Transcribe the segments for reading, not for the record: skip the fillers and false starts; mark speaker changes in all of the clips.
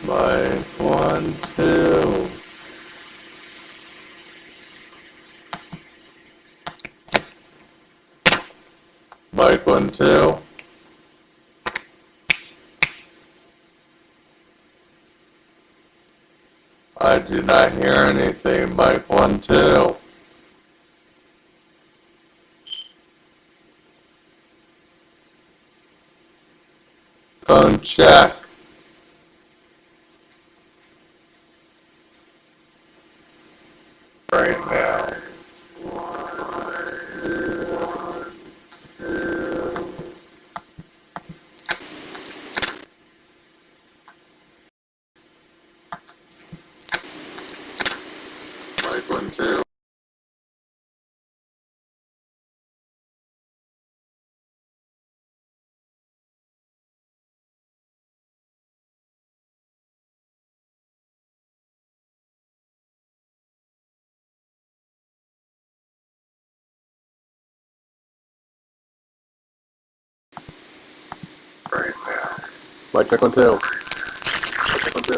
Speaker 1: Mic 1, 2. Mic 1, 2. I do not hear anything. Mic 1, 2. Phone check. Right now. Mic 1, 2. Right now. Mic check 1, 2. Mic check 1, 2.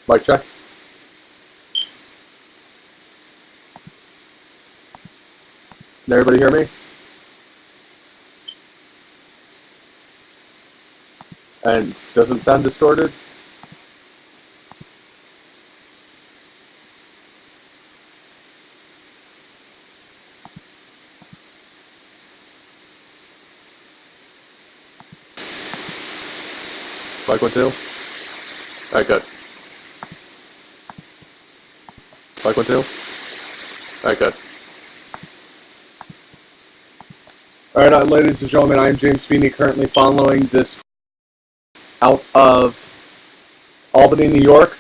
Speaker 1: Mic check. Can everybody hear me? And doesn't sound distorted? Mic 1, 2. Alright, good. Mic 1, 2. Alright, good. Alright, ladies and gentlemen, I am James Feeney, currently following this out of Albany, New York.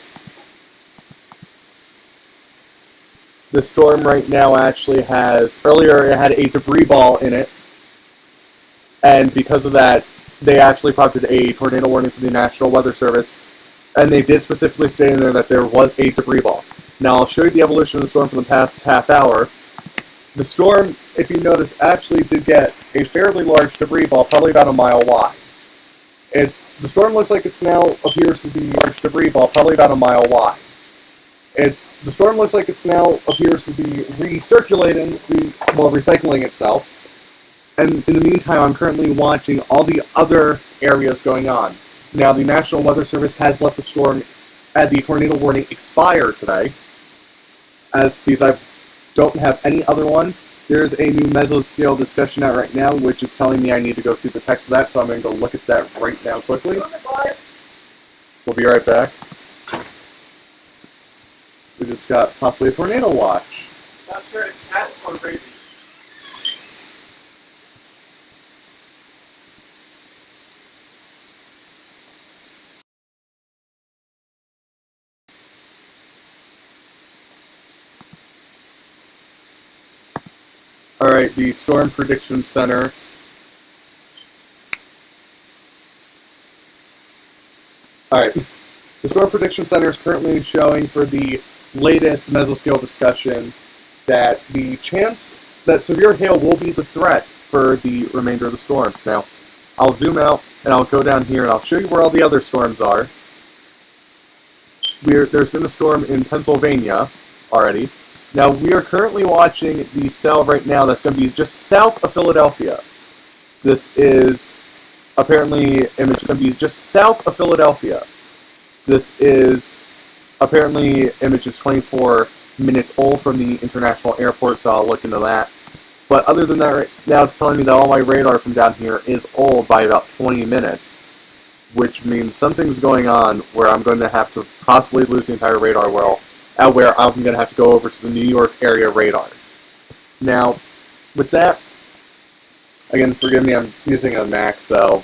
Speaker 1: The storm right now actually has, earlier it had a debris ball in it, and because of that, they actually prompted a tornado warning from the National Weather Service, and they did specifically state in there that there was a debris ball. Now I'll show you the evolution of the storm for the past half hour. The storm, if you notice, actually did get a fairly large debris ball, probably about a mile wide. The storm looks like it's now appears to be a large debris ball, probably about a mile wide. The storm looks like it's now appears to be recycling itself. And in the meantime, I'm currently watching all the other areas going on. Now, the National Weather Service has let the storm, the tornado warning expire today, because I don't have any other one. There's a new mesoscale discussion out right now, which is telling me I need to go see the text of that, so I'm going to go look at that right now quickly. We'll be right back. We just got possibly a tornado watch.
Speaker 2: That's right. That's one crazy.
Speaker 1: Alright, the Storm Prediction Center. Alright, the Storm Prediction Center is currently showing for the latest mesoscale discussion that the chance that severe hail will be the threat for the remainder of the storms. Now, I'll zoom out and I'll go down here and I'll show you where all the other storms are. There's been a storm in Pennsylvania already. Now, we are currently watching the cell right now that's going to be just south of Philadelphia. This is apparently image going to be just south of Philadelphia. This is apparently image is 24 minutes old from the international airport, so I'll look into that. But other than that, right now it's telling me that all my radar from down here is old by about 20 minutes, which means something's going on where I'm going to have to possibly lose the entire radar well, where I'm going to have to go over to the New York area radar. Now, with that, again, forgive me, I'm using a Mac, so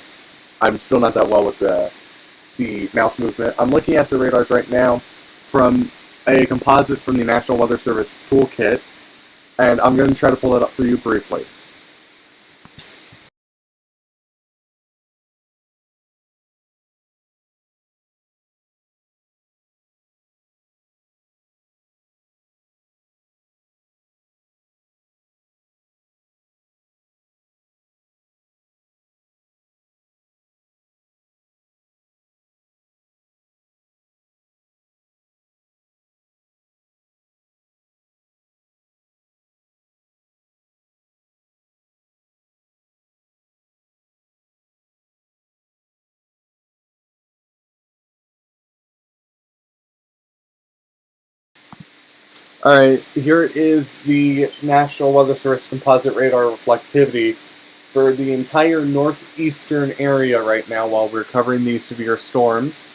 Speaker 1: I'm still not that well with the mouse movement. I'm looking at the radars right now from a composite from the National Weather Service toolkit, and I'm going to try to pull it up for you briefly. Alright, here is the National Weather Service composite radar reflectivity for the entire northeastern area right now while we're covering these severe storms.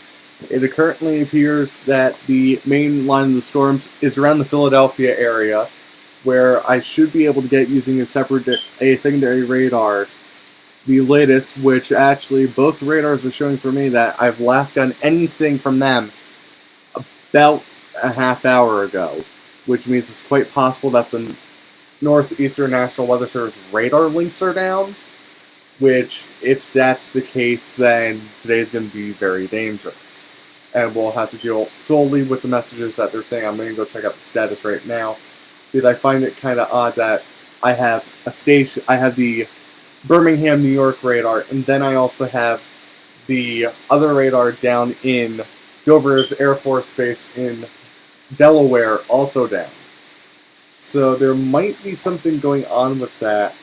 Speaker 1: It currently appears that the main line of the storms is around the Philadelphia area, where I should be able to get using a secondary radar, the latest, which actually both radars are showing for me that I've last gotten anything from them about a half hour ago, which means it's quite possible that the Northeastern National Weather Service radar links are down, which, if that's the case, then today's going to be very dangerous. And we'll have to deal solely with the messages that they're saying. I'm going to go check out the status right now, because I find it kind of odd that I have the Birmingham, New York radar, and then I also have the other radar down in Dover's Air Force Base in Delaware also down. So there might be something going on with that.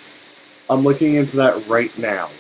Speaker 1: I'm looking into that right now.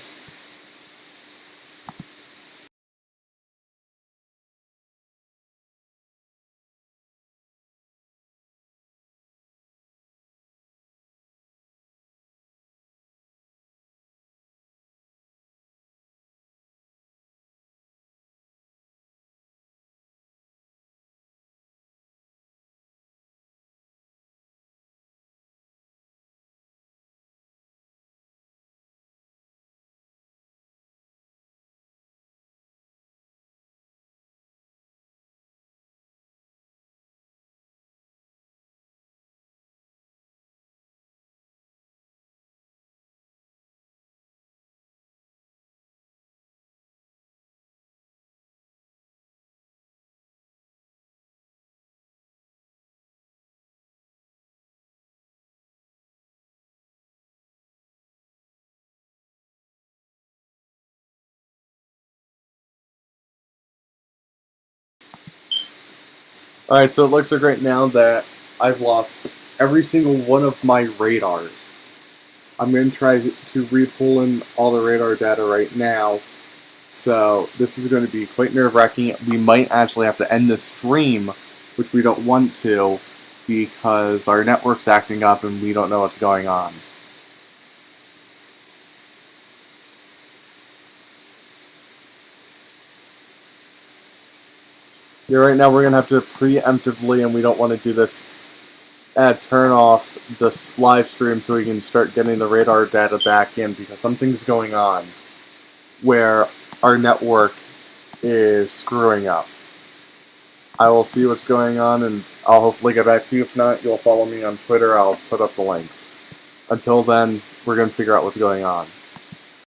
Speaker 1: Alright, so it looks like right now that I've lost every single one of my radars. I'm going to try to re-pull in all the radar data right now. So this is going to be quite nerve-wracking. We might actually have to end this stream, which we don't want to, because our network's acting up and we don't know what's going on. Yeah, right now we're going to have to preemptively, and we don't want to do this, turn off this live stream so we can start getting the radar data back in, because something's going on where our network is screwing up. I will see what's going on, and I'll hopefully get back to you. If not, you'll follow me on Twitter. I'll put up the links. Until then, we're going to figure out what's going on.